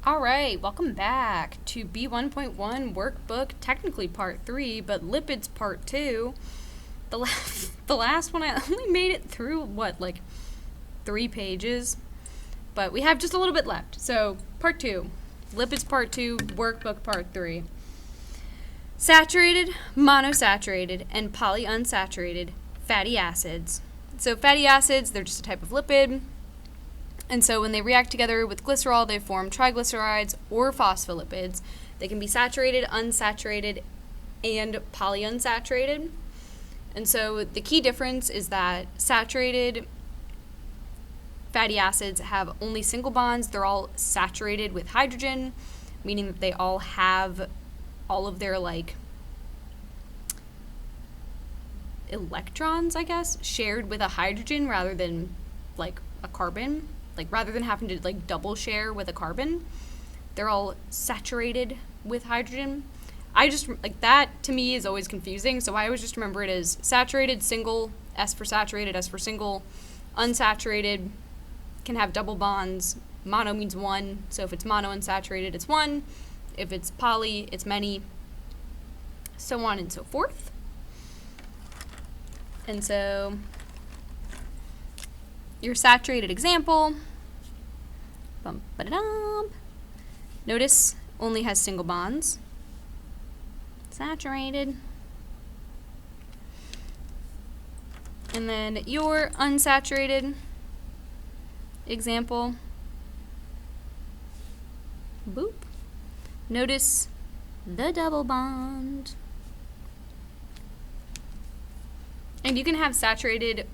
All right, welcome back to B1.1 Workbook, technically part 3, but Lipids part 2. The last one, I only made it through, like 3 pages? But we have just a little bit left. So, part 2, Lipids part 2, Workbook part 3. Saturated, monosaturated, and polyunsaturated fatty acids. So fatty acids, they're just a type of lipid. And so when they react together with glycerol, they form triglycerides or phospholipids. They can be saturated, unsaturated, and polyunsaturated. And so the key difference is that saturated fatty acids have only single bonds. They're all saturated with hydrogen, meaning that they all have all of their electrons, I guess, shared with a hydrogen rather than a carbon. Rather than having to double share with a carbon, they're all saturated with hydrogen. I just, that to me is always confusing, so I always just remember it as saturated, single, S for saturated, S for single. Unsaturated can have double bonds. Mono means one, so if it's mono unsaturated, it's one. If it's poly, it's many, so on and so forth. And so your saturated example, notice only has single bonds. Saturated. And then your unsaturated example, boop. Notice the double bond. And you can have saturated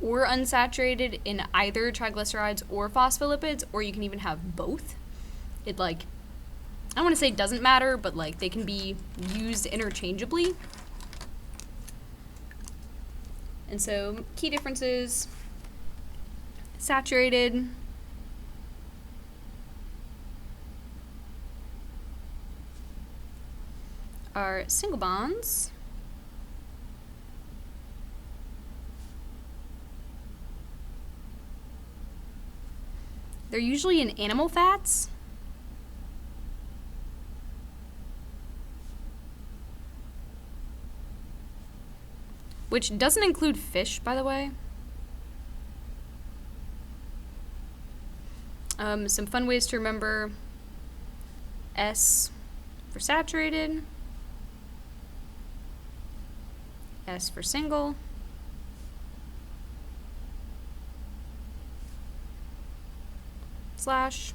or unsaturated in either triglycerides or phospholipids, or you can even have both. It I want to say doesn't matter, but they can be used interchangeably. And so key differences: saturated are single bonds. They're usually in animal fats. Which doesn't include fish, by the way. Some fun ways to remember: S for saturated, S for single, slash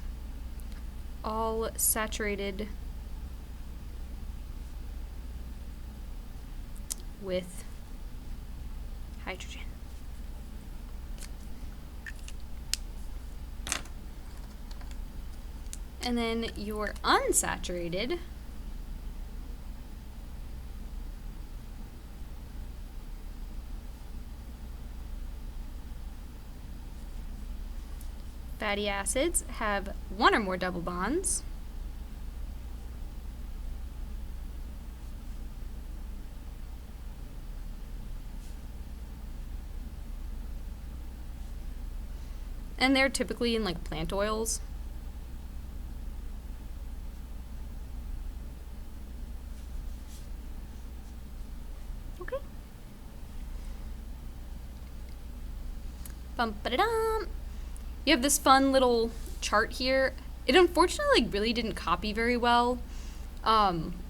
all saturated with hydrogen. And then your unsaturated fatty acids have one or more double bonds. And they're typically in plant oils. Okay. Bum-ba-da-dum. You have this fun little chart here. It unfortunately really didn't copy very well,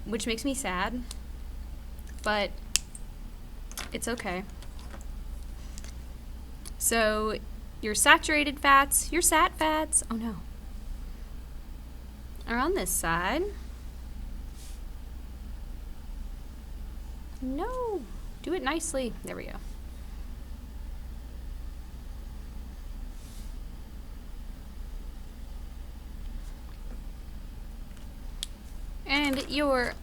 which makes me sad, but it's okay. So your saturated fats, your sat fats, oh no, are on this side. No, do it nicely. There we go. And your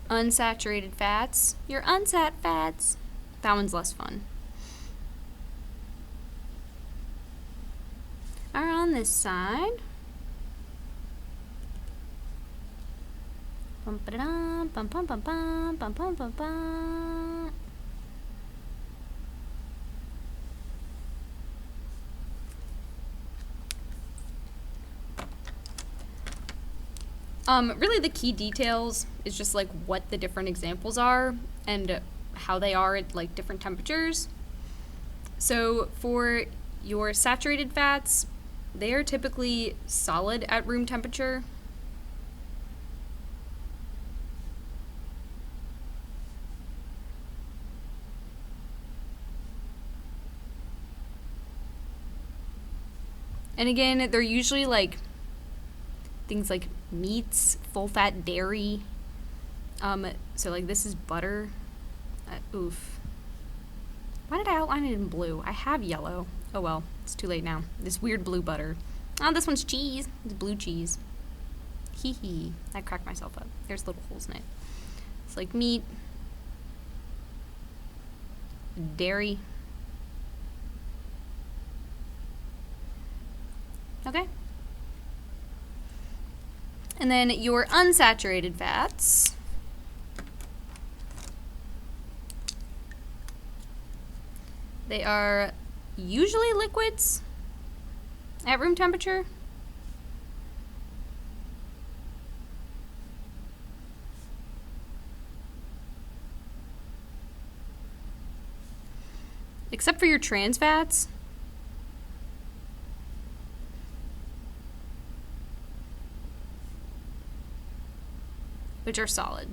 unsaturated fats, your unsat fats, that one's less fun, are on this side. Bum ba da bum bum bum bum bum bum bum bum. Really the key details is just like what the different examples are and how they are at like different temperatures. So for your saturated fats, they are typically solid at room temperature. And again, they're usually like things like meats, full fat dairy. So like this is butter. Oof. Why did I outline it in blue? I have yellow. Oh well, it's too late now. This weird blue butter. Oh, this one's cheese. It's blue cheese. Hee hee. I cracked myself up. There's little holes in it. It's like meat, dairy. Okay. And then your unsaturated fats. They are usually liquids at room temperature. Except for your trans fats. Which are solid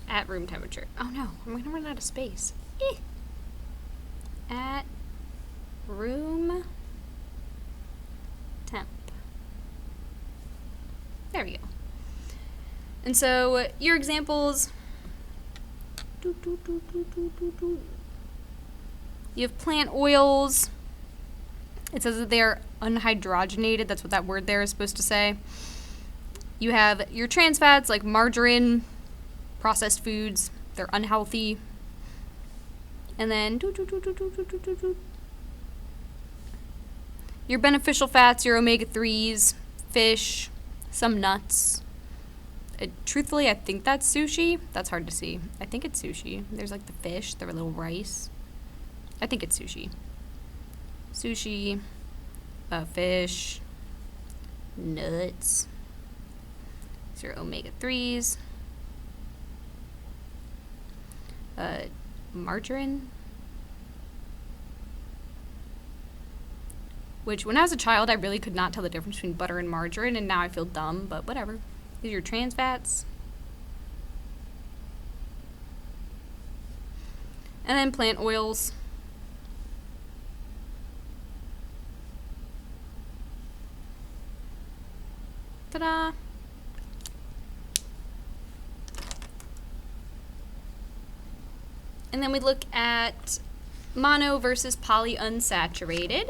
at room temperature. Oh no, I'm gonna run out of space. At room temp. There we go. And so your examples, you have plant oils. It says that they are unhydrogenated. That's what that word there is supposed to say. You have your trans fats like margarine, processed foods. They're unhealthy. And then your beneficial fats, your omega-3s, fish, some nuts. Truthfully, I think that's sushi. That's hard to see. I think it's sushi. There's like the fish, the little rice. I think it's sushi. Sushi, fish, nuts. These are omega-3s. Margarine. Which, when I was a child, I really could not tell the difference between butter and margarine, and now I feel dumb, but whatever. These are your trans fats. And then plant oils. Ta-da! And then we look at mono versus polyunsaturated.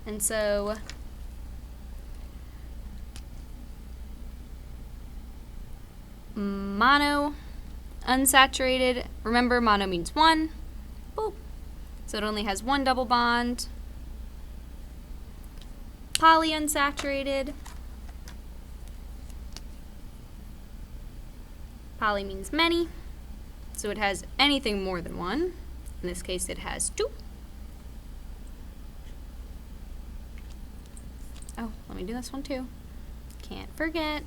And so mono, unsaturated, remember mono means one, boop. So it only has one double bond. Polyunsaturated, poly means many, so it has anything more than one. In this case, it has two. Oh, let me do this one too. Can't forget.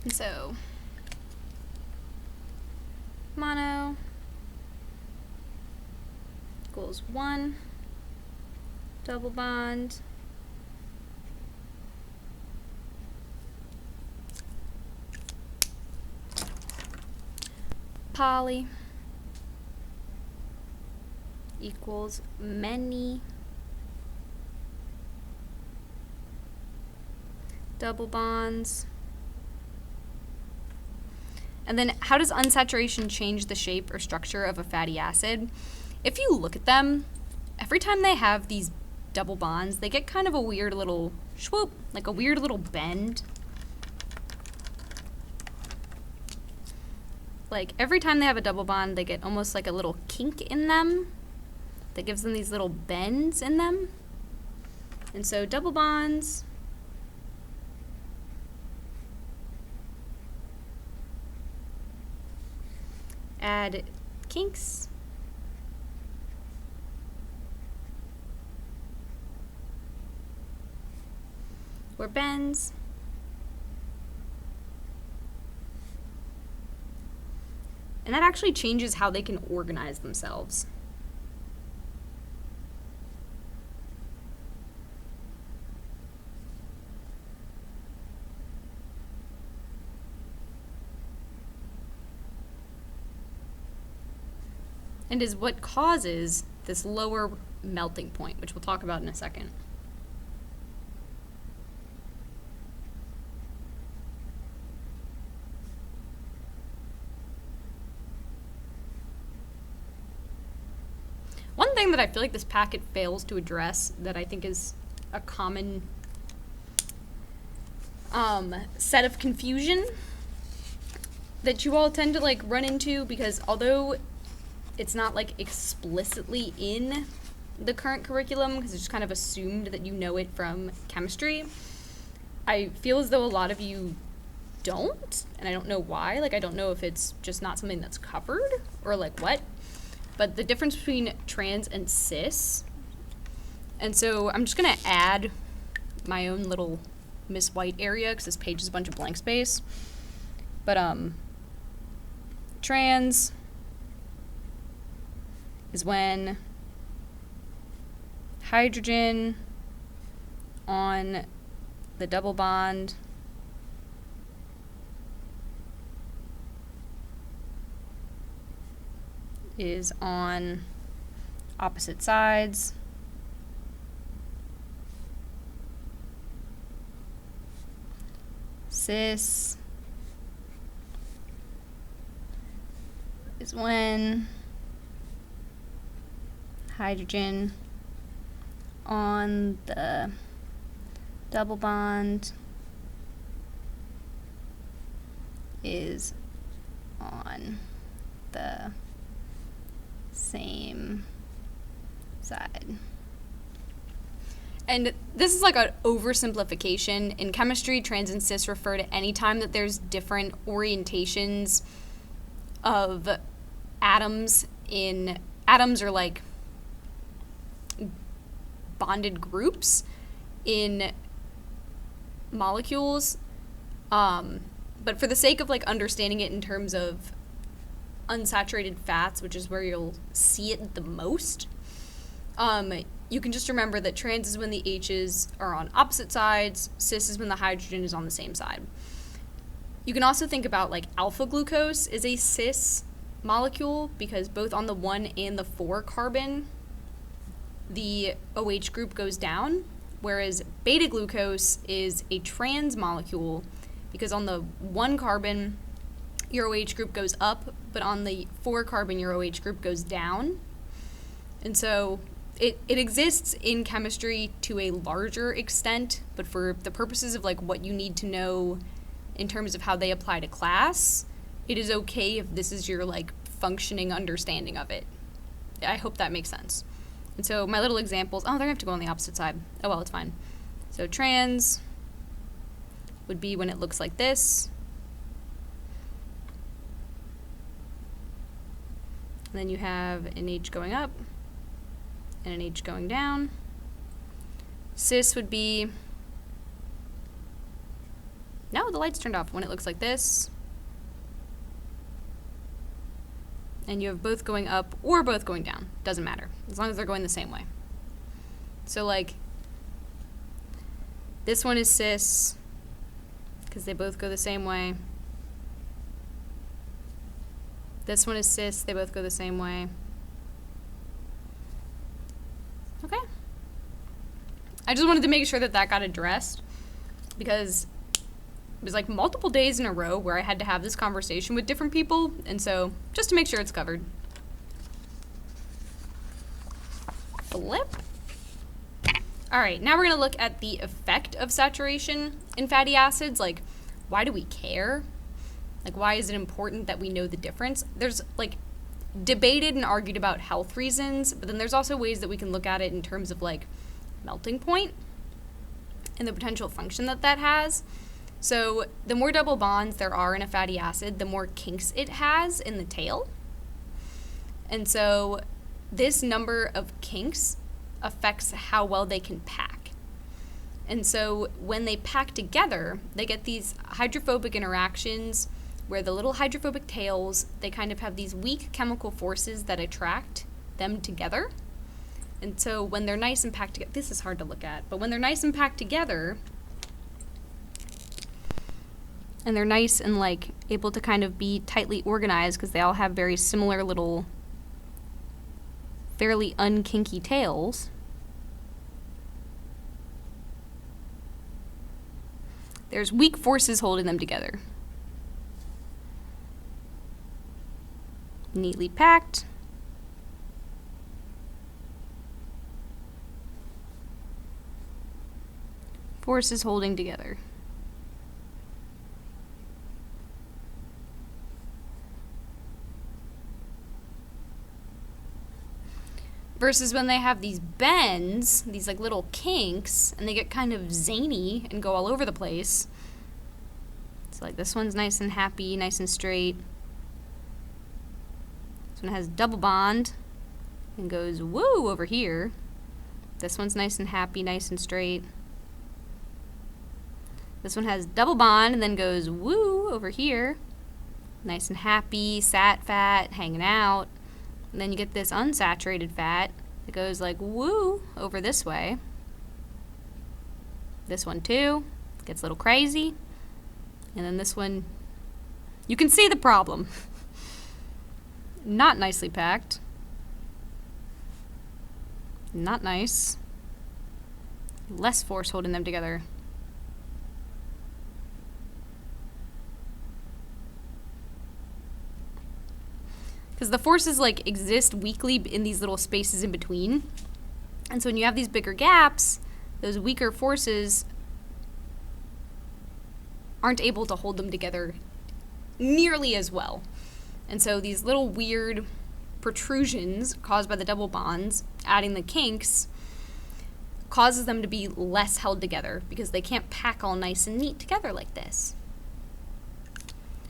And so, mono equals one double bond. Poly equals many double bonds. And then how does unsaturation change the shape or structure of a fatty acid? If you look at them, every time they have these double bonds, they get kind of a weird little swoop, like a weird little bend. Like every time they have a double bond, they get almost like a little kink in them that gives them these little bends in them. And so double bonds add kinks. Or bends. And that actually changes how they can organize themselves. And is what causes this lower melting point, which we'll talk about in a second. One thing that I feel like this packet fails to address that I think is a common set of confusion that you all tend to like run into, because although it's not like explicitly in the current curriculum, because it's just kind of assumed that you know it from chemistry, I feel as though a lot of you don't, and I don't know why. Like, I don't know if it's just not something that's covered or like what. But the difference between trans and cis, and so I'm just going to add my own little Miss White area because this page is a bunch of blank space. But trans is when hydrogen on the double bond is on opposite sides. Cis is when hydrogen on the double bond is on the same side. And this is like an oversimplification. In chemistry, trans and cis refer to any time that there's different orientations of atoms are like bonded groups in molecules. But for the sake of like understanding it in terms of unsaturated fats, which is where you'll see it the most, you can just remember that trans is when the H's are on opposite sides, cis is when the hydrogen is on the same side. You can also think about like alpha glucose is a cis molecule because both on the 1 and the 4 carbon, the OH group goes down, whereas beta glucose is a trans molecule because on the 1 carbon, your OH group goes up, but on the 4 carbon, your OH group goes down. And so it exists in chemistry to a larger extent, but for the purposes of like what you need to know in terms of how they apply to class, it is okay if this is your like functioning understanding of it. I hope that makes sense. And so my little examples, they're gonna have to go on the opposite side. Oh well, it's fine. So trans would be when it looks like this. And then you have an H going up and an H going down. Cis would be, no, the light's turned off, when it looks like this. And you have both going up or both going down. Doesn't matter, as long as they're going the same way. So like, this one is cis, because they both go the same way. This one is cis, they both go the same way. Okay. I just wanted to make sure that that got addressed because it was like multiple days in a row where I had to have this conversation with different people, and so just to make sure it's covered. Flip. All right, now we're gonna look at the effect of saturation in fatty acids. Like, why do we care? Like, why is it important that we know the difference? There's, like, debated and argued about health reasons, but then there's also ways that we can look at it in terms of, like, melting point and the potential function that that has. So the more double bonds there are in a fatty acid, the more kinks it has in the tail. And so this number of kinks affects how well they can pack. And so when they pack together, they get these hydrophobic interactions where the little hydrophobic tails, they kind of have these weak chemical forces that attract them together. And so when they're nice and packed together, this is hard to look at, but when they're nice and packed together, and they're nice and like able to kind of be tightly organized because they all have very similar little, fairly unkinky tails, there's weak forces holding them together. Neatly packed. Forces holding together. Versus when they have these bends, these like little kinks, and they get kind of zany and go all over the place. It's like this one's nice and happy, nice and straight. This one has double bond and goes woo over here. This one's nice and happy, nice and straight. This one has double bond and then goes woo over here. Nice and happy, sat fat, hanging out. And then you get this unsaturated fat that goes like woo over this way. This one too gets a little crazy. And then this one, you can see the problem. Not nicely packed. Not nice. Less force holding them together. Because the forces like exist weakly in these little spaces in between. And so when you have these bigger gaps, those weaker forces aren't able to hold them together nearly as well. And so these little weird protrusions caused by the double bonds, adding the kinks, causes them to be less held together because they can't pack all nice and neat together like this.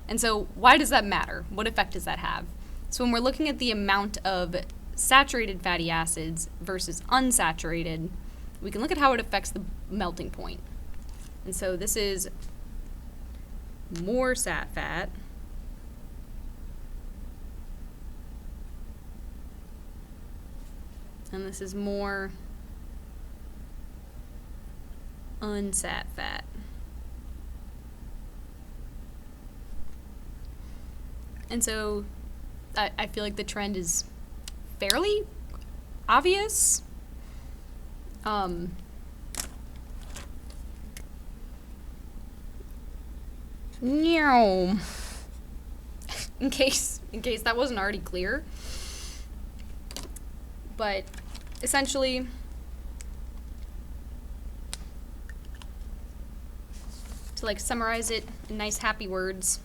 And so why does that matter? What effect does that have? So when we're looking at the amount of saturated fatty acids versus unsaturated, we can look at how it affects the melting point. And so this is more sat fat. And this is more unsat fat. And so I feel like the trend is fairly obvious. In case that wasn't already clear. But essentially, to like summarize it in nice happy words,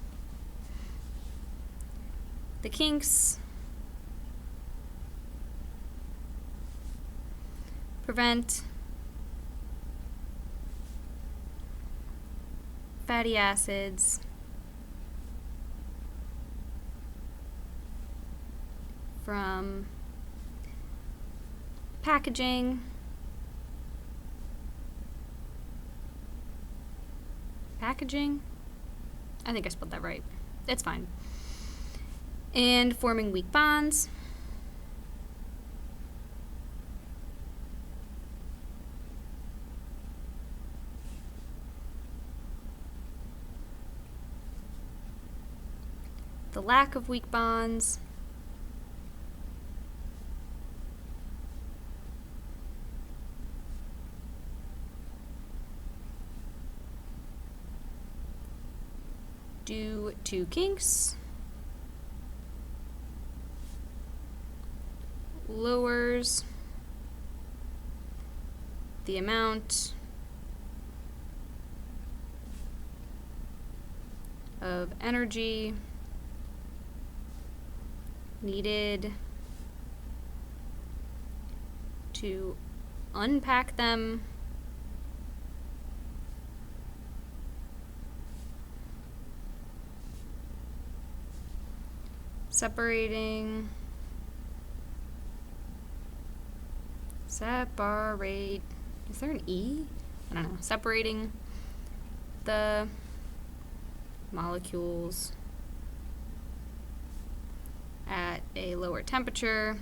the kinks prevent fatty acids from packaging, I think I spelled that right. It's fine. And forming weak bonds. The lack of weak bonds. Due to kinks. Lowers the amount of energy needed to unpack them separating Separate. Is there an E? I don't know. Separating the molecules at a lower temperature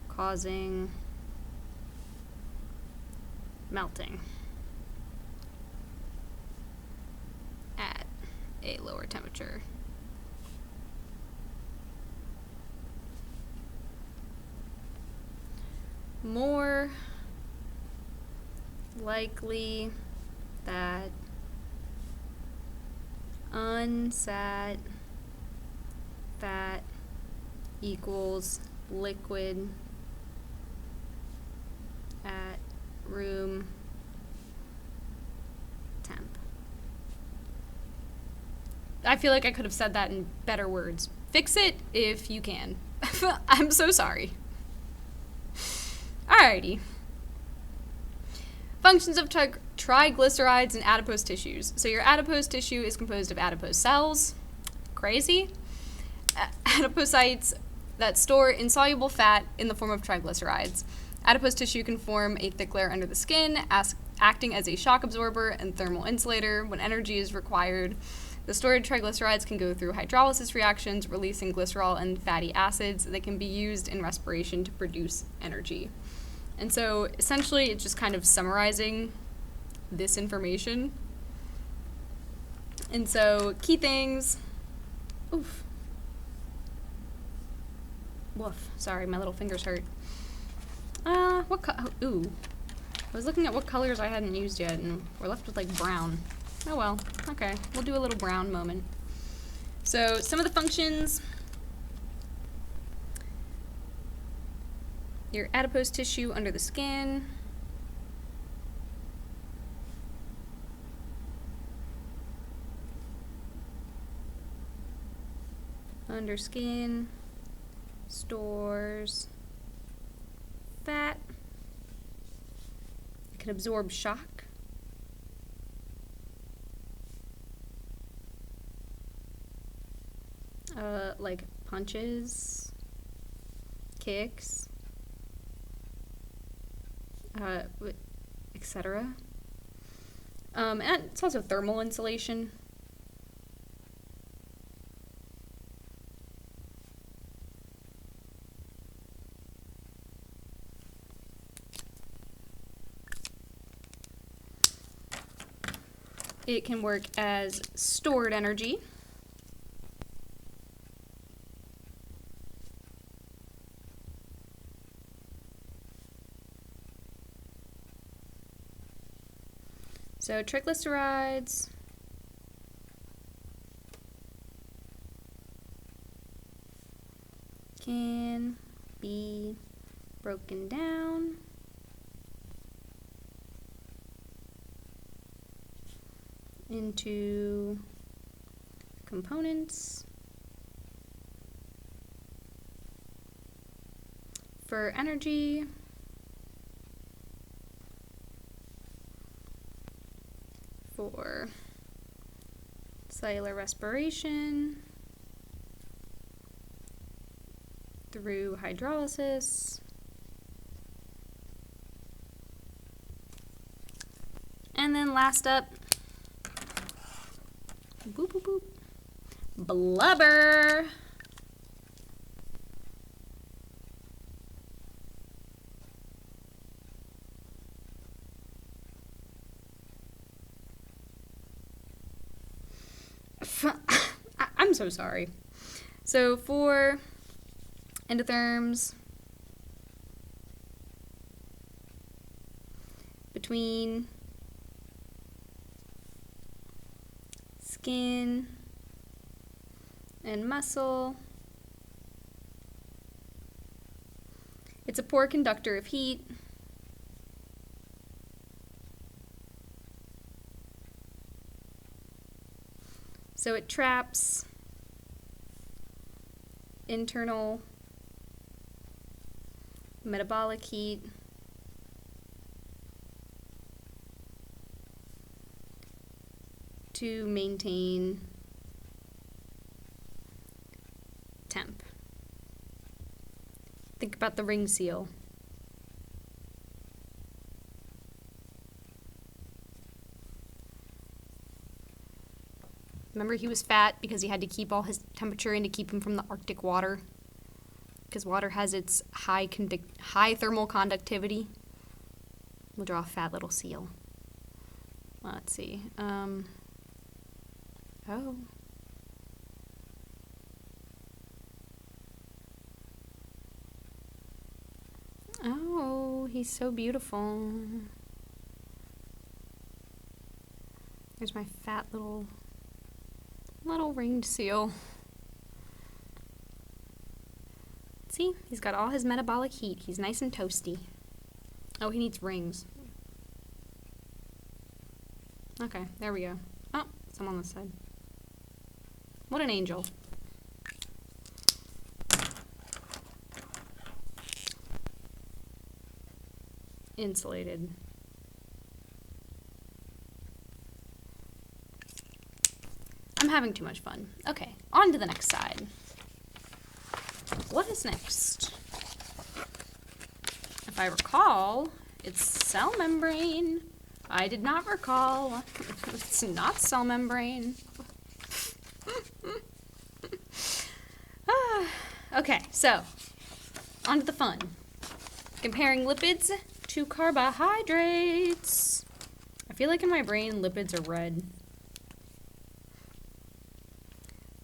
causing melting at a lower temperature. More likely that unsat fat equals liquid at room temp. I feel like I could have said that in better words. Fix it if you can. I'm so sorry. Alrighty. Functions of triglycerides in adipose tissues. So your adipose tissue is composed of adipose cells. Crazy. Adipocytes that store insoluble fat in the form of triglycerides. Adipose tissue can form a thick layer under the skin, acting as a shock absorber and thermal insulator when energy is required. The stored triglycerides can go through hydrolysis reactions, releasing glycerol and fatty acids that can be used in respiration to produce energy. And so essentially it's just kind of summarizing this information. And so key things, oof. Woof, sorry, my little fingers hurt. Ooh. I was looking at what colors I hadn't used yet and we're left with like brown. Oh well, okay, we'll do a little brown moment. So some of the functions. Your adipose tissue under the skin. Under skin stores fat. It can absorb shock. Like punches, kicks, etc. And it's also thermal insulation. It can work as stored energy. So triglycerides can be broken down into components for energy. For cellular respiration through hydrolysis, and then last up, boop, boop, boop, blubber. I'm so sorry. So for endotherms, between skin and muscle, it's a poor conductor of heat. So it traps internal metabolic heat to maintain temp. Think about the ring seal. Remember, he was fat because he had to keep all his temperature in to keep him from the Arctic water. Because water has its high thermal conductivity. We'll draw a fat little seal. Let's see. Oh. Oh, he's so beautiful. There's my fat little ringed seal. See, he's got all his metabolic heat. He's nice and toasty. Oh, he needs rings. Okay, there we go. Oh, some on this side. What an angel. Insulated. I'm having too much fun. Okay, on to the next side. What is next? If I recall, it's cell membrane. I did not recall. It's not cell membrane. Okay, so on to the fun. Comparing lipids to carbohydrates. I feel like in my brain lipids are red.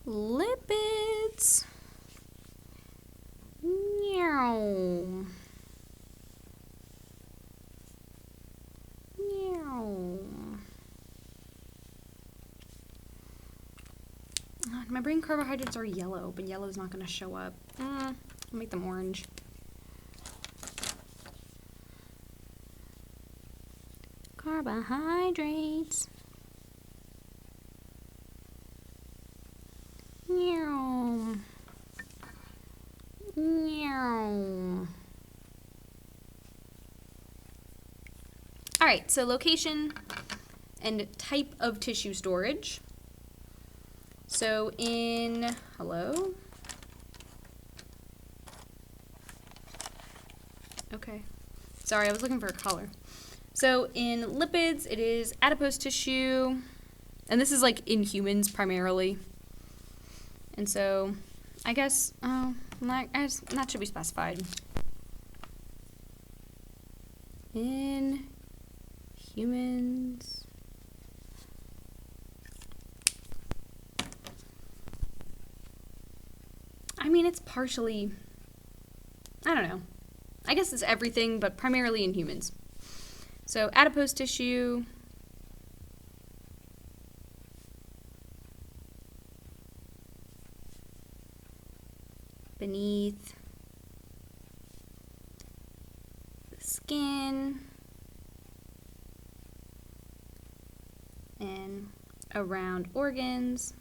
Lipids. Meow. Meow. In my brain, carbohydrates are yellow, but yellow's not going to show up. I'll make them orange. Carbohydrates. Meow. Meow. All right, so location and type of tissue storage. So in, hello? Okay. Sorry, I was looking for a color. So in lipids, it is adipose tissue, and this is like in humans primarily. And so, I guess, that should be specified. In humans. I mean, it's partially, I don't know. I guess it's everything, but primarily in humans. So adipose tissue. Beneath the skin and around organs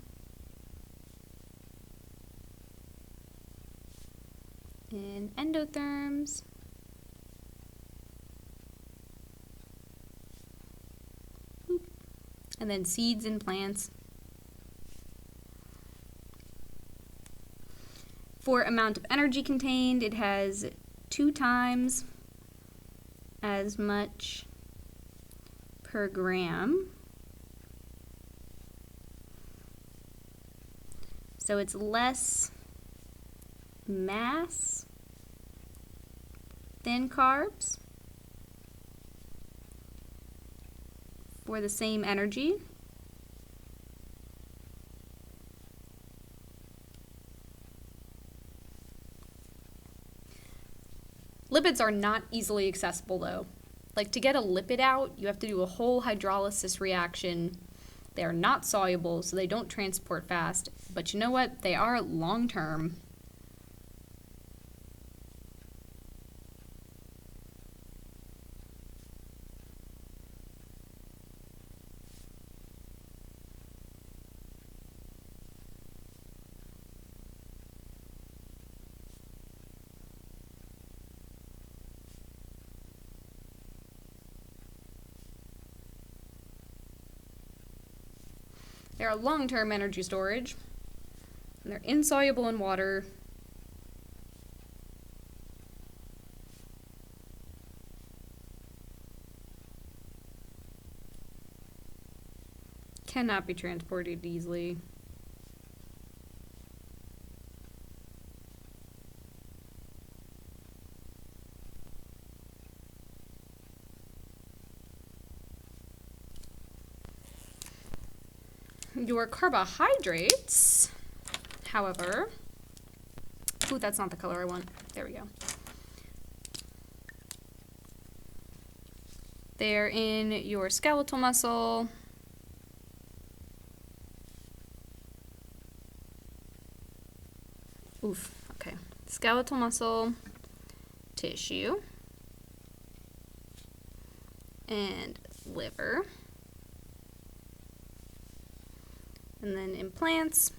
in endotherms and then seeds in plants. For amount of energy contained, it has 2 times as much per gram. So it's less mass than carbs for the same energy. Lipids are not easily accessible though. Like to get a lipid out, you have to do a whole hydrolysis reaction. They are not soluble, so they don't transport fast. But you know what? They are long-term. They are long-term energy storage, and they're insoluble in water. cannot be transported easily. Your carbohydrates, however, ooh, that's not the color I want. There we go. They're in your skeletal muscle, okay. Skeletal muscle, tissue, and liver. And then in plants,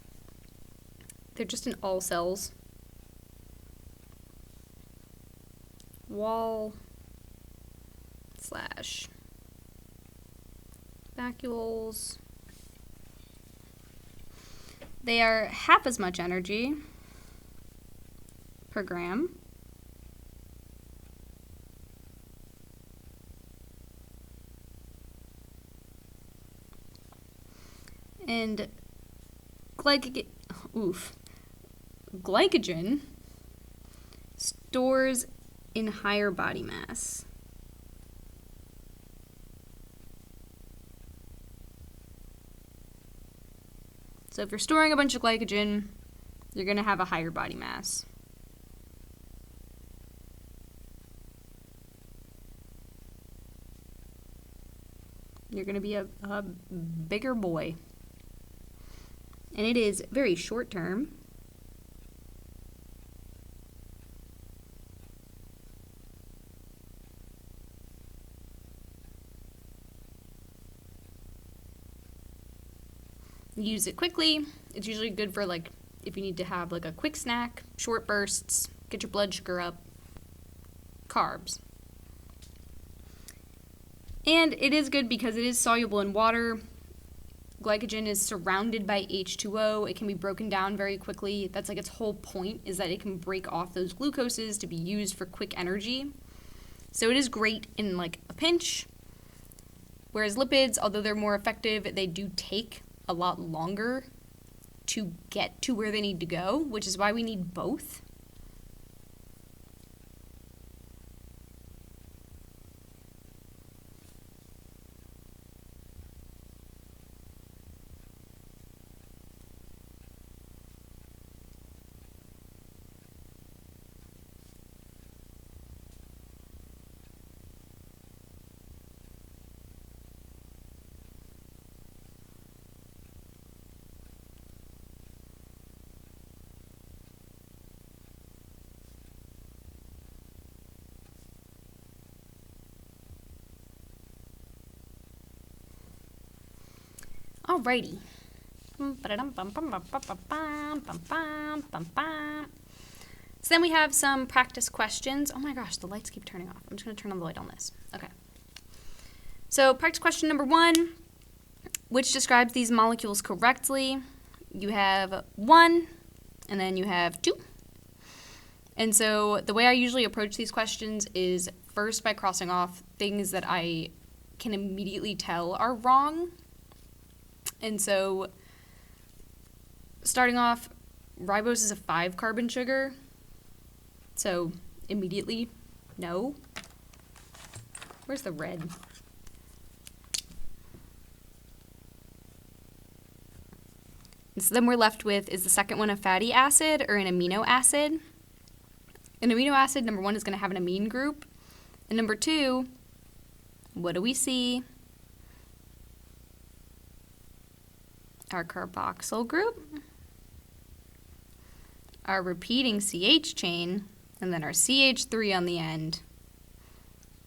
they're just in all cells. Wall / vacuoles. They are half as much energy per gram. And glycogen stores in higher body mass. So if you're storing a bunch of glycogen, you're going to have a higher body mass. You're going to be a bigger boy. And it is very short term. Use it quickly. It's usually good for like if you need to have like a quick snack, short bursts, get your blood sugar up, carbs. And it is good because it is soluble in water. Glycogen is surrounded by H2O. It can be broken down very quickly. That's like its whole point, is that it can break off those glucoses to be used for quick energy. So it is great in like a pinch. Whereas lipids, although they're more effective, they do take a lot longer to get to where they need to go, which is why we need both. Alrighty. So then we have some practice questions. Oh my gosh, the lights keep turning off. I'm just going to turn on the light on this. Okay. So practice question number 1, which describes these molecules correctly. You have 1, and then you have 2. And so the way I usually approach these questions is first by crossing off things that I can immediately tell are wrong. And so starting off, ribose is a 5-carbon sugar. So immediately, no. Where's the red? And so then we're left with, is the second one a fatty acid or an amino acid? An amino acid, number 1, is going to have an amine group. And number 2, what do we see? Our carboxyl group, our repeating CH chain, and then our CH3 on the end.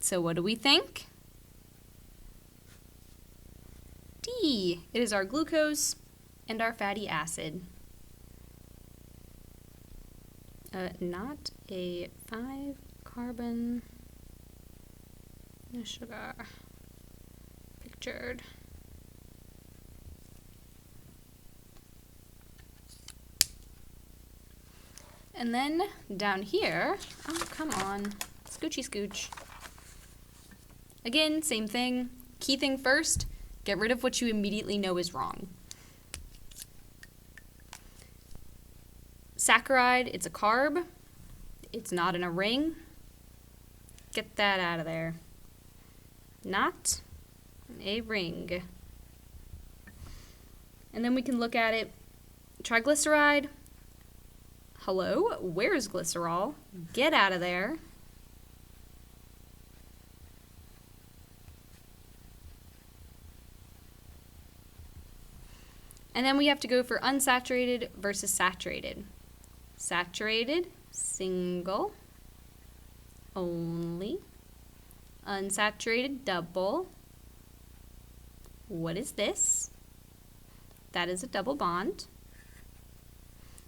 So what do we think? D. It is our glucose and our fatty acid. Not a 5-carbon sugar pictured. And then down here, oh, come on, scoochy scooch. Again, same thing. Key thing first, Get rid of what you immediately know is wrong. Saccharide, it's a carb. It's not in a ring. Get that out of there. Not a ring. And then we can look at it. Triglyceride. Hello, where's glycerol? Get out of there. And then we have to go for unsaturated versus saturated. Saturated, single, only. Unsaturated, double. What is this? That is a double bond.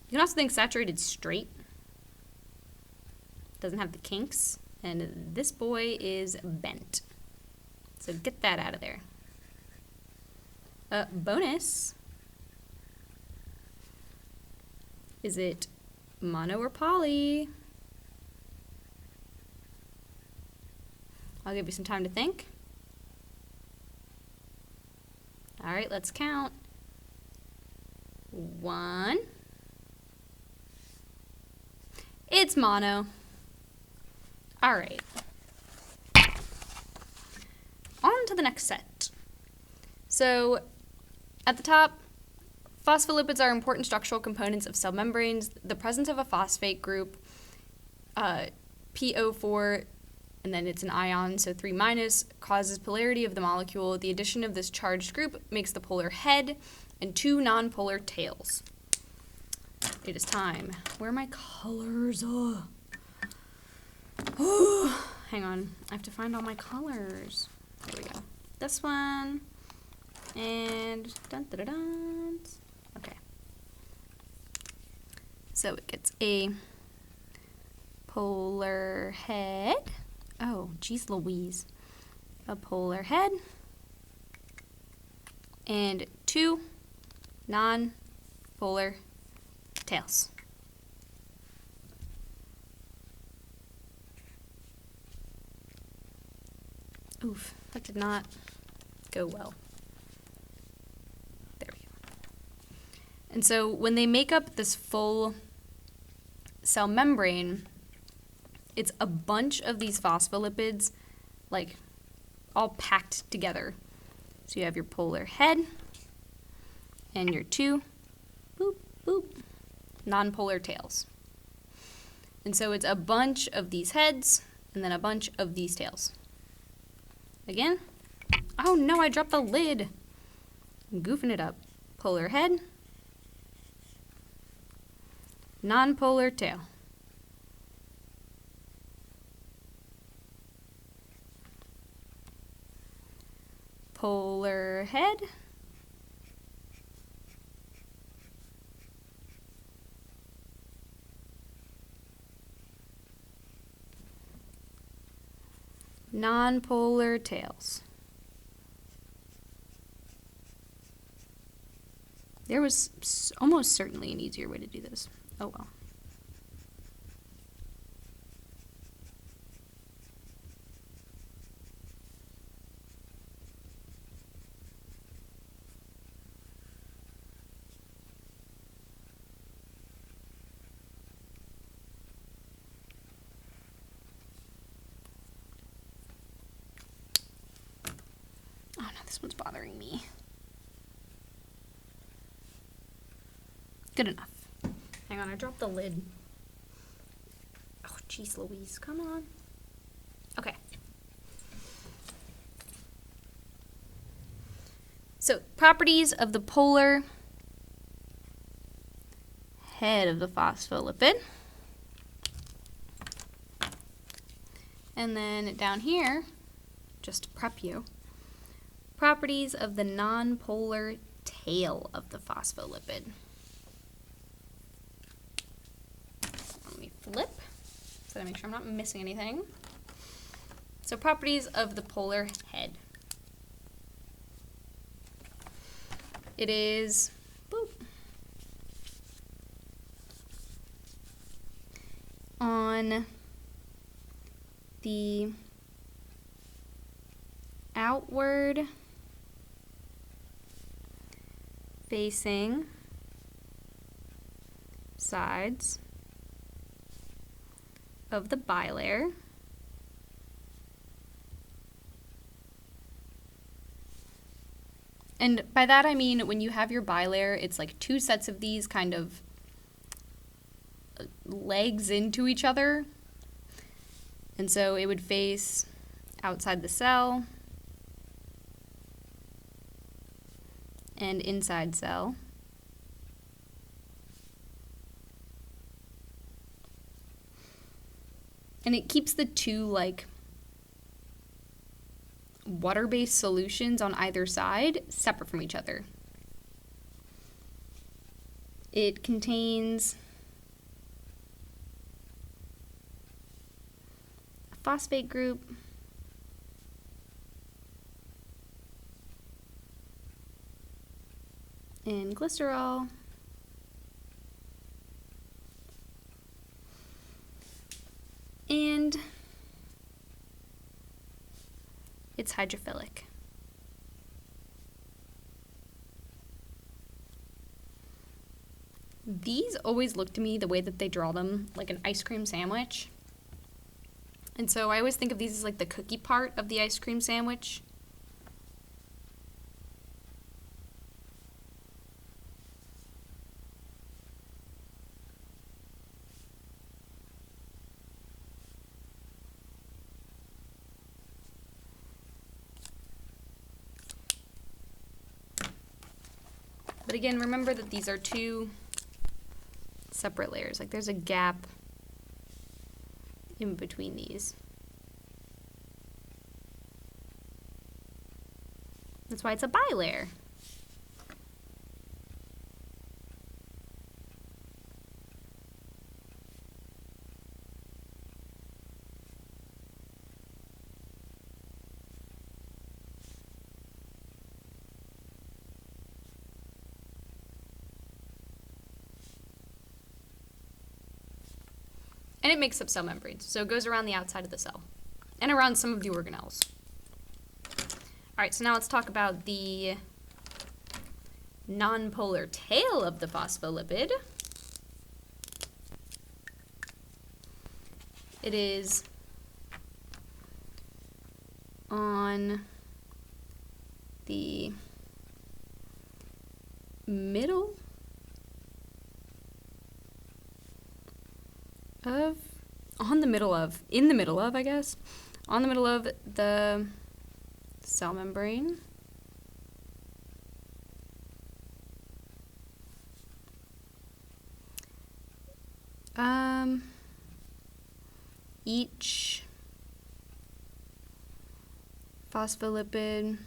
You can also think saturated straight. Doesn't have the kinks. And this boy is bent. So get that out of there. Bonus. Is it mono or poly? I'll give you some time to think. All right, let's count. 1. It's mono. All right. On to the next set. So at the top, phospholipids are important structural components of cell membranes. The presence of a phosphate group, PO4, and then it's an ion, so 3-, causes polarity of the molecule. The addition of this charged group makes the polar head and 2 nonpolar tails. It is time. Where are my colors? Oh. Hang on. I have to find all my colors. There we go. This one. And dun dun dun dun. Okay. So it gets a polar head. Oh, geez Louise. A polar head. And 2 non-polar tails. Oof, that did not go well. There we go. And so when they make up this full cell membrane, it's a bunch of these phospholipids, like, all packed together. So you have your polar head and your 2 boop, boop, non-polar tails. And so it's a bunch of these heads and then a bunch of these tails. Again. Oh no, I dropped the lid. I'm goofing it up. Polar head. Non-polar tail. Polar head. Non-polar tails. There was almost certainly an easier way to do this. Oh well. Oh no, this one's bothering me. Good enough. Hang on, I dropped the lid. Oh, jeez Louise, come on. Okay. So, properties of the polar head of the phospholipid. And then down here, just to prep you, properties of the nonpolar tail of the phospholipid. Let me flip so that I make sure I'm not missing anything. So properties of the polar head. It is boop, on the outward facing sides of the bilayer. And by that I mean when you have your bilayer, it's like two sets of these kind of legs into each other. And so it would face outside the cell and inside cell. And it keeps the two like water-based solutions on either side separate from each other. It contains a phosphate group and glycerol and it's hydrophilic. These always look to me the way that they draw them like an ice cream sandwich. And so I always think of these as like the cookie part of the ice cream sandwich. But again, remember that these are two separate layers. Like there's a gap in between these. That's why it's a bilayer. And it makes up cell membranes, so it goes around the outside of the cell and around some of the organelles. All right, so now let's talk about the nonpolar tail of the phospholipid. It is on the middle of, in the middle of, I guess, on the middle of the cell membrane. Each phospholipid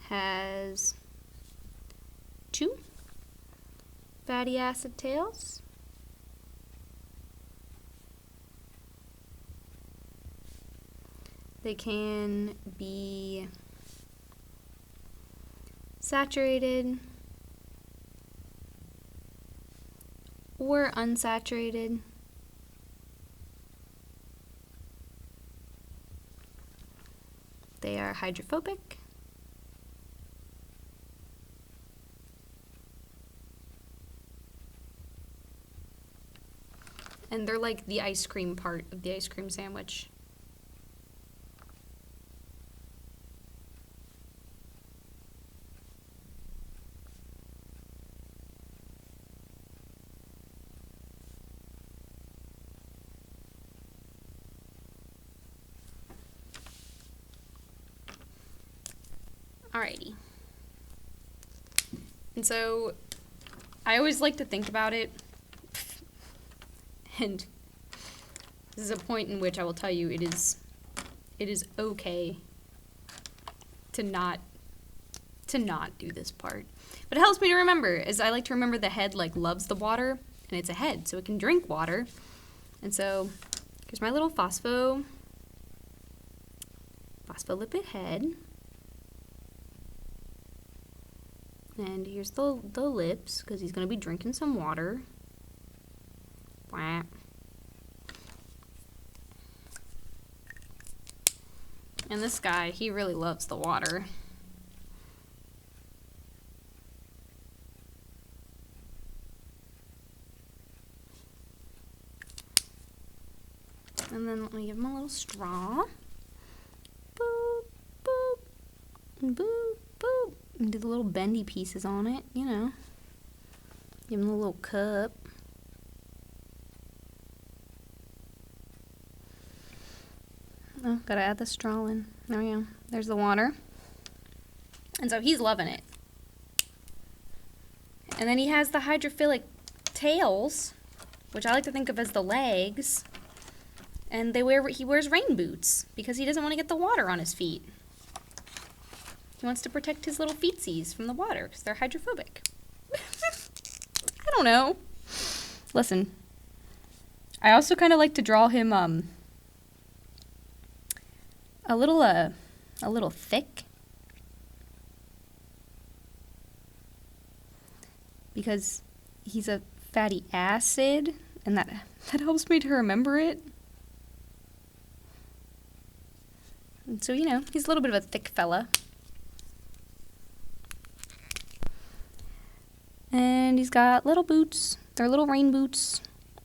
has two fatty acid tails. They can be saturated or unsaturated. They are hydrophobic. And they're like the ice cream part of the ice cream sandwich. Alrighty. And so I always like to think about it, and this is a point in which I will tell you it is okay to not do this part. But it helps me to remember, as I like to remember the head like loves the water, and it's a head, so it can drink water. And so here's my little phospholipid head. And here's the lips, because he's going to be drinking some water. And And this guy, he really loves the water. And then let me give him a little straw. Boop, boop, boop, boop. And do the little bendy pieces on it, you know. Give him a little cup. Oh, gotta add the straw in. There we go. There's the water. And so he's loving it. And then he has the hydrophilic tails, which I like to think of as the legs. And he wears rain boots because he doesn't want to get the water on his feet. He wants to protect his little feetsies from the water because they're hydrophobic. I don't know. Listen, I also kind of like to draw him a little thick, because he's a fatty acid, and that helps me to remember it. And so, you know, he's a little bit of a thick fella. And he's got little boots. They're little rain boots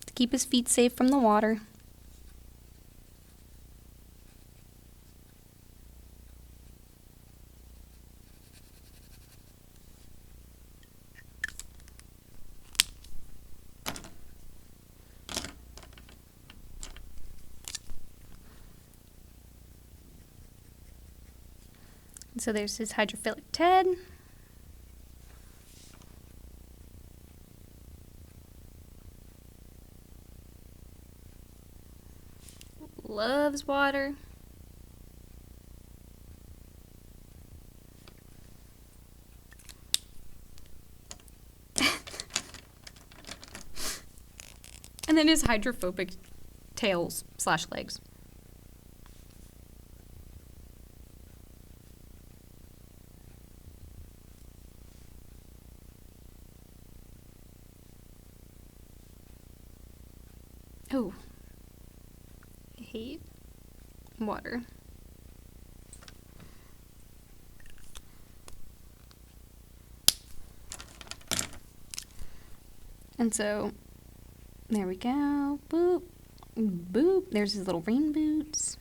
to keep his feet safe from the water. So there's his hydrophilic Ted. Loves water. And then his hydrophobic tails / legs. Oh, I hate water. And so, there we go. Boop, boop. There's his little rain boots.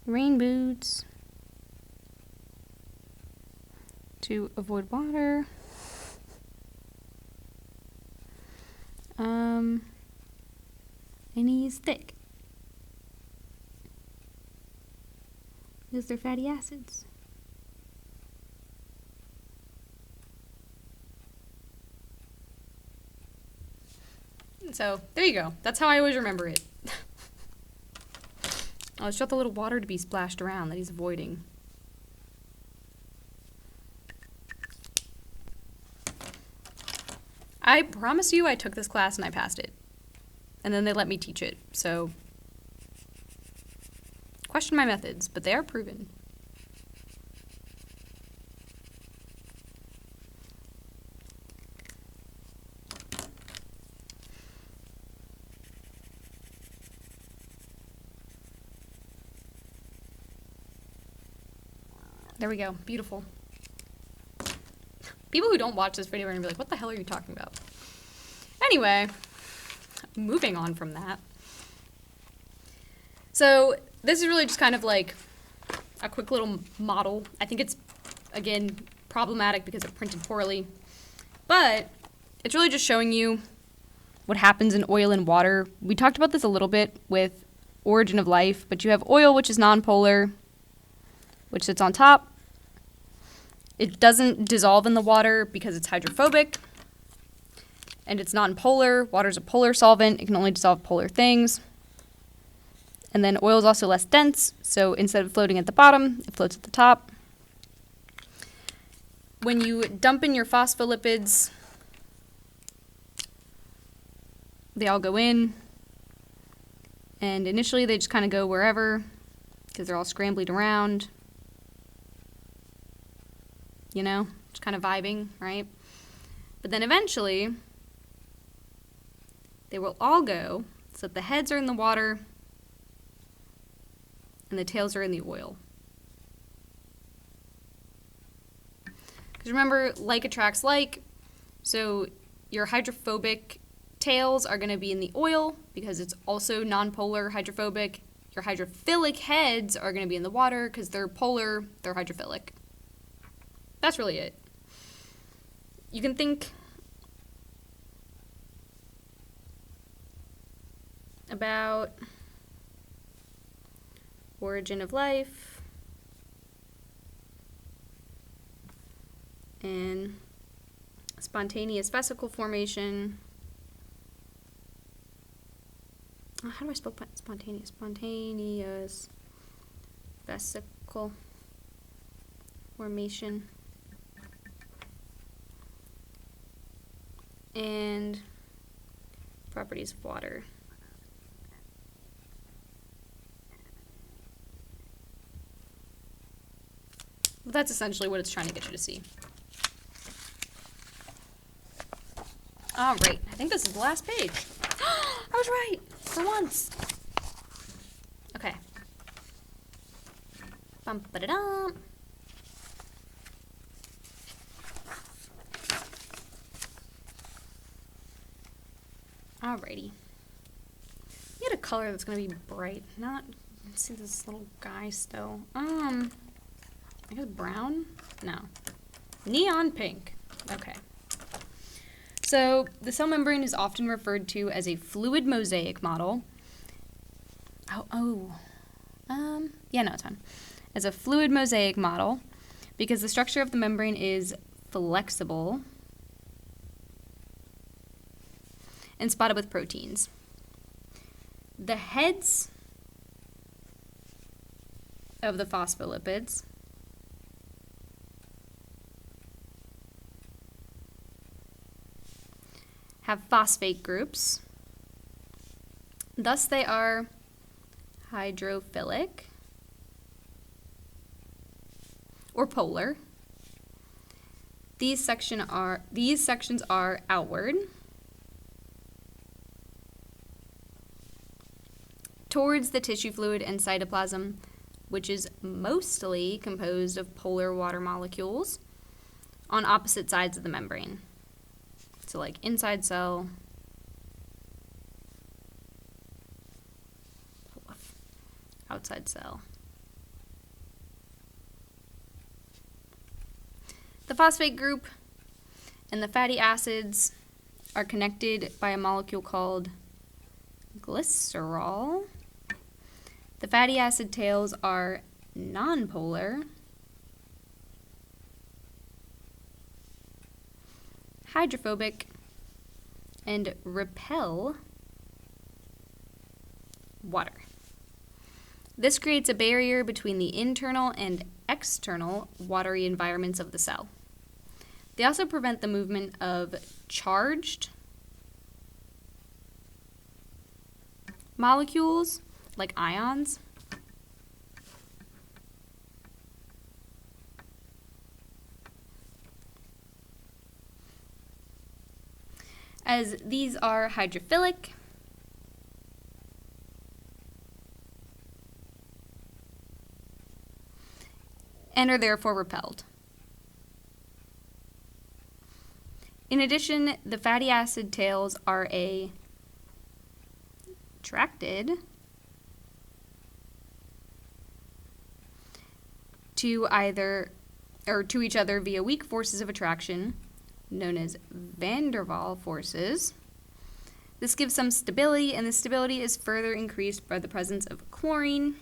Rain boots to avoid water. And he's thick because they're fatty acids. So there you go. That's how I always remember it. Oh, it's just the little water to be splashed around that he's avoiding. I promise you I took this class and I passed it. And then they let me teach it, so question my methods, but they are proven. There we go. Beautiful. People who don't watch this video are going to be like, what the hell are you talking about? Anyway, moving on from that. So this is really just kind of like a quick little model. I think it's, again, problematic because it's printed poorly. But it's really just showing you what happens in oil and water. We talked about this a little bit with Origin of Life, but you have oil, which is nonpolar, which sits on top. It doesn't dissolve in the water because it's hydrophobic, and it's nonpolar. Water's a polar solvent. It can only dissolve polar things. And then oil is also less dense, so instead of floating at the bottom, it floats at the top. When you dump in your phospholipids, they all go in, and initially they just kind of go wherever because they're all scrambled around. You know, just kind of vibing, right? But then eventually, they will all go, so that the heads are in the water, and the tails are in the oil. Because remember, like attracts like, so your hydrophobic tails are going to be in the oil because it's also nonpolar hydrophobic. Your hydrophilic heads are going to be in the water because they're polar, they're hydrophilic. That's really it. You can think about origin of life and spontaneous vesicle formation. How do I spell spontaneous? Spontaneous vesicle formation and properties of water. Well, that's essentially what it's trying to get you to see. All right, I think this is the last page. I was right, for once. Okay. Bum-ba-da-dum. Alrighty. Get a color that's gonna be bright, not, let's see this little guy still. I guess brown? No. Neon pink. Okay. So the cell membrane is often referred to as a fluid mosaic model. Yeah, no, it's fine. As a fluid mosaic model because the structure of the membrane is flexible and spotted with proteins. The heads of the phospholipids have phosphate groups. Thus they are hydrophilic or polar. These sections are outward towards the tissue fluid and cytoplasm, which is mostly composed of polar water molecules on opposite sides of the membrane. So like inside cell, outside cell. The phosphate group and the fatty acids are connected by a molecule called glycerol. The fatty acid tails are nonpolar, hydrophobic, and repel water. This creates a barrier between the internal and external watery environments of the cell. They also prevent the movement of charged molecules, like ions, as these are hydrophilic and are therefore repelled. In addition, the fatty acid tails are attracted to each other via weak forces of attraction, known as van der Waals forces. This gives some stability, and the stability is further increased by the presence of chlorine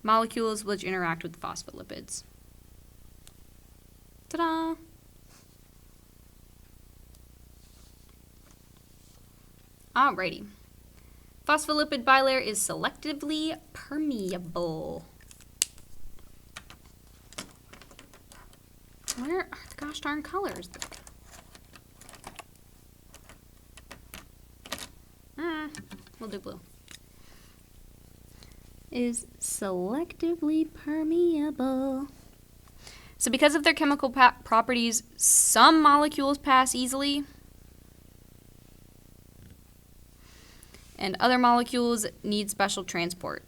molecules which interact with phospholipids. Ta-da! Alrighty. Phospholipid bilayer is selectively permeable. Where are the gosh darn colors? We'll do blue. Is selectively permeable. So because of their chemical properties, some molecules pass easily, and other molecules need special transport.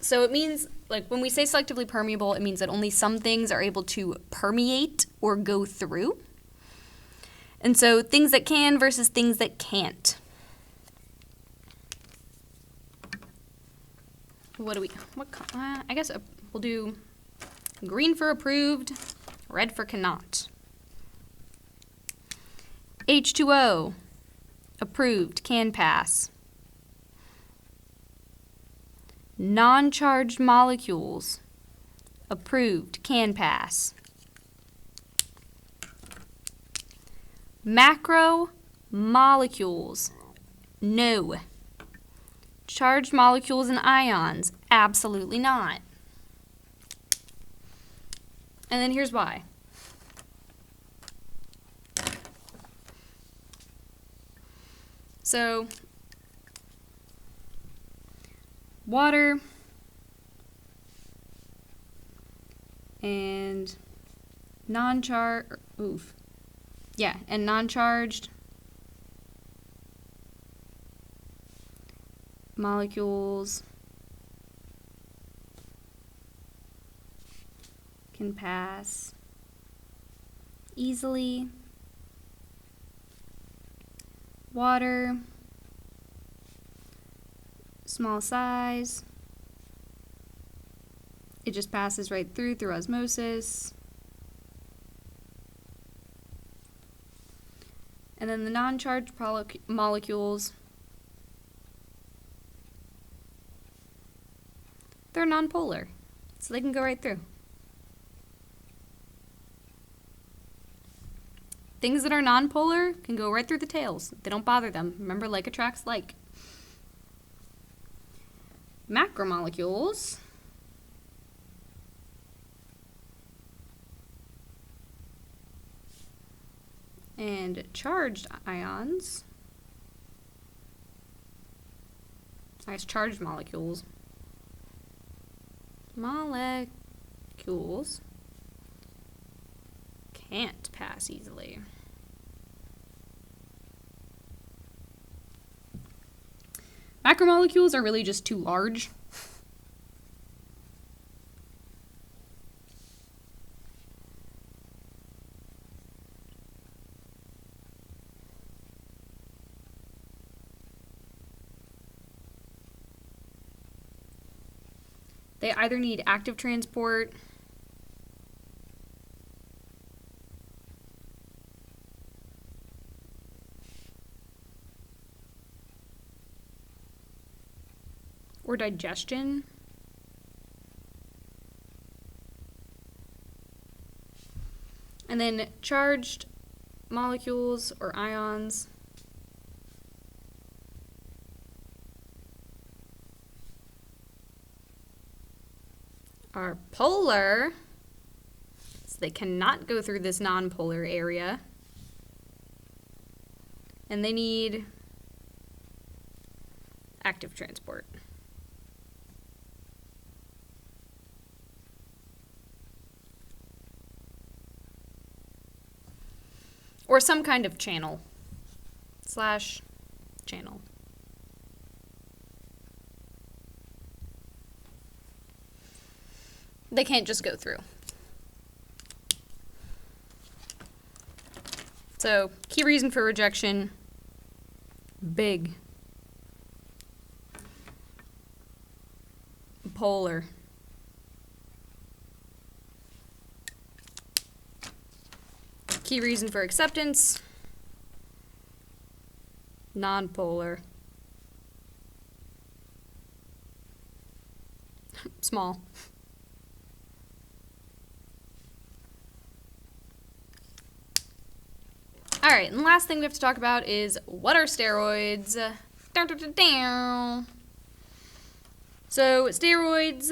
So it means, like, when we say selectively permeable, it means that only some things are able to permeate or go through. And so things that can versus things that can't. I guess we'll do green for approved, red for cannot. H2O, approved, can pass. Non-charged molecules, approved, can pass. Macromolecules, no. Charged molecules and ions, absolutely not. And then here's why. So, water and non-charged molecules can pass easily. Water, small size, it just passes right through osmosis. And then the non-charged molecules, they're nonpolar, so they can go right through. Things that are nonpolar can go right through the tails. They don't bother them. Remember, like attracts like. Macromolecules and charged ions, charged molecules, can't pass easily. Macromolecules are really just too large. They either need active transport or digestion. And then charged molecules or ions are polar, so they cannot go through this nonpolar area. And they need active transport. Or some kind of channel / channel. They can't just go through. So, key reason for rejection, big. Polar. Key reason for acceptance, nonpolar. Small. All right, and the last thing we have to talk about is what are steroids? So steroids,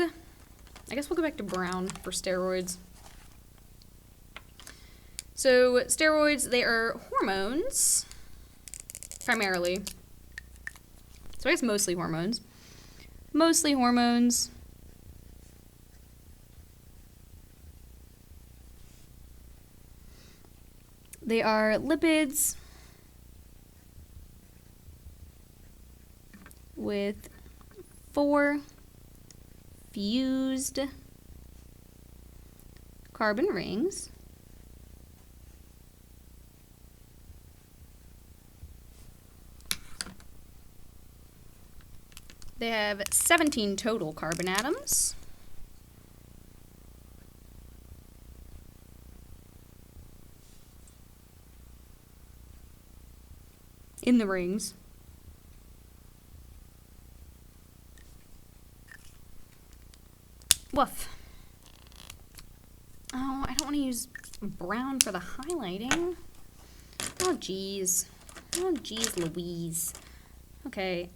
I guess we'll go back to brown for steroids. So steroids, they are hormones, primarily. So I guess mostly hormones. Mostly hormones. They are lipids with 4 fused carbon rings. They have 17 total carbon atoms. In the rings. Woof. Oh, I don't want to use brown for the highlighting. Oh, geez. Oh, geez Louise. Okay,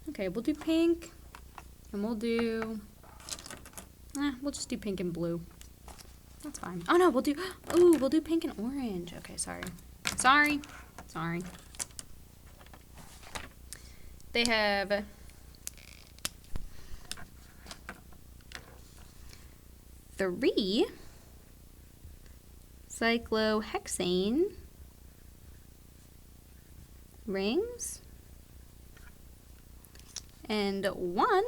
okay, we'll do pink, and we'll just do pink and blue. That's fine. Oh no, we'll do pink and orange. Okay, sorry. They have three cyclohexane rings and 1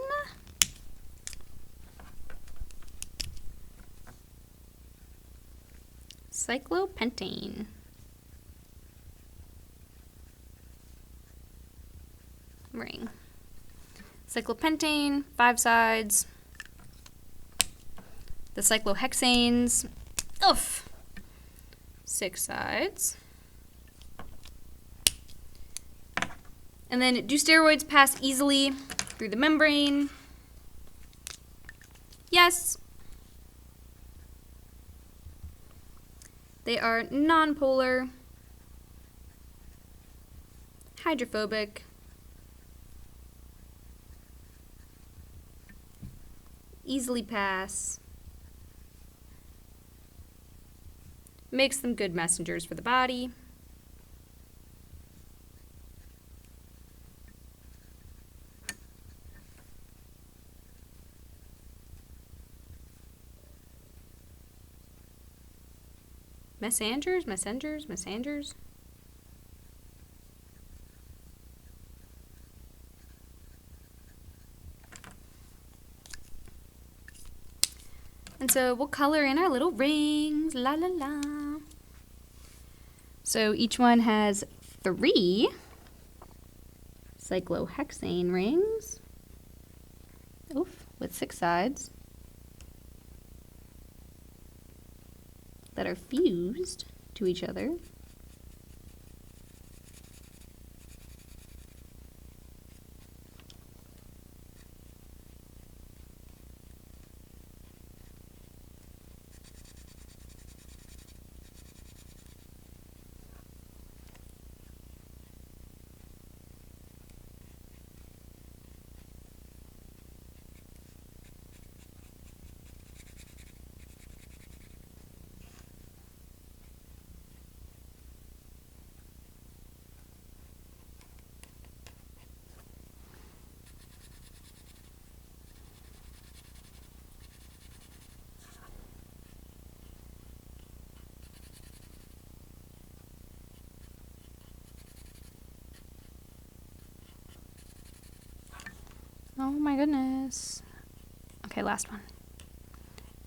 cyclopentane ring. Cyclopentane, 5 sides. The cyclohexanes, 6 sides. And then, do steroids pass easily through the membrane? Yes. They are nonpolar, hydrophobic, easily pass, makes them good messengers for the body. Messengers. And so we'll color in our little rings, la la la. So each one has 3 cyclohexane rings, with 6 sides that are fused to each other. Oh my goodness. Okay, last one.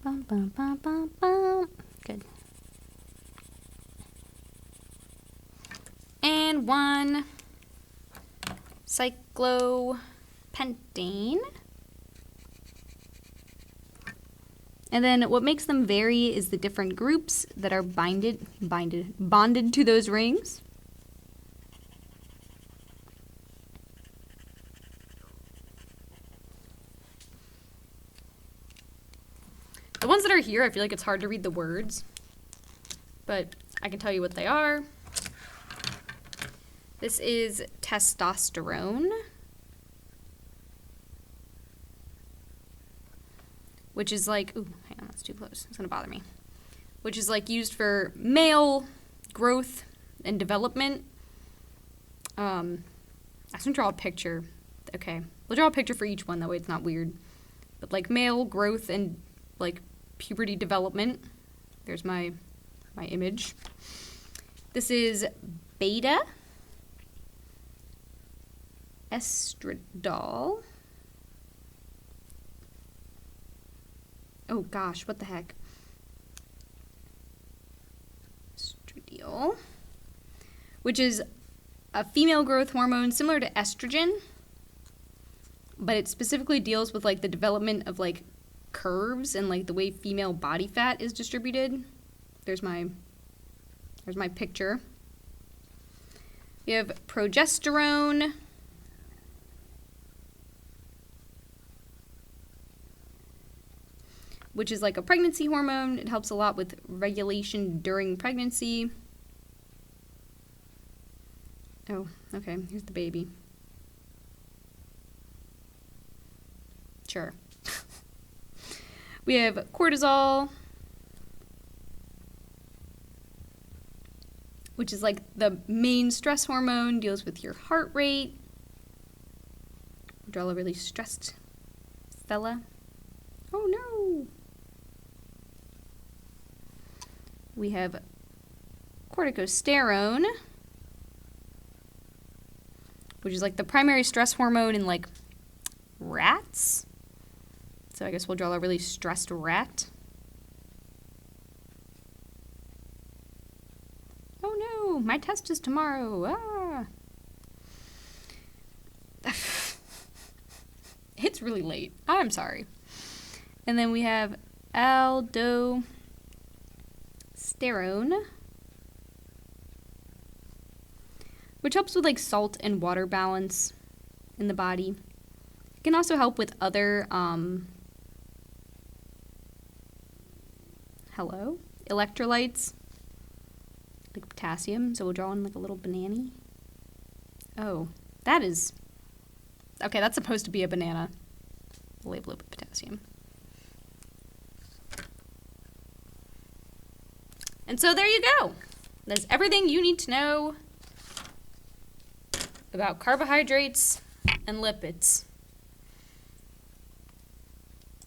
Bum, bum, bum, bum, bum. Good. And 1 cyclopentane. And then what makes them vary is the different groups that are bonded to those rings. The ones that are here, I feel like it's hard to read the words, but I can tell you what they are. This is testosterone, which is like, ooh, hang on, that's too close. It's gonna bother me. Which is like used for male growth and development. I just want to draw a picture. Okay, we'll draw a picture for each one, that way it's not weird. But like male growth and like puberty development. There's my my image. This is beta estradiol. Oh gosh, what the heck? Estradiol, which is a female growth hormone similar to estrogen, but it specifically deals with like the development of like curves and like the way female body fat is distributed. There's my picture. We have progesterone, which is like a pregnancy hormone. It helps a lot with regulation during pregnancy. Oh, okay, here's the baby. Sure. We have cortisol, which is like the main stress hormone, deals with your heart rate. Draw a really stressed fella. Oh no! We have corticosterone, which is like the primary stress hormone in like rats. So I guess we'll draw a really stressed rat. Oh no, my test is tomorrow. Ah. It's really late. I'm sorry. And then we have aldosterone, which helps with like salt and water balance in the body. It can also help with other electrolytes, like potassium. So we'll draw in like a little banana. Oh, that is, okay, that's supposed to be a banana. We'll label it with potassium. And so there you go. That's everything you need to know about carbohydrates and lipids.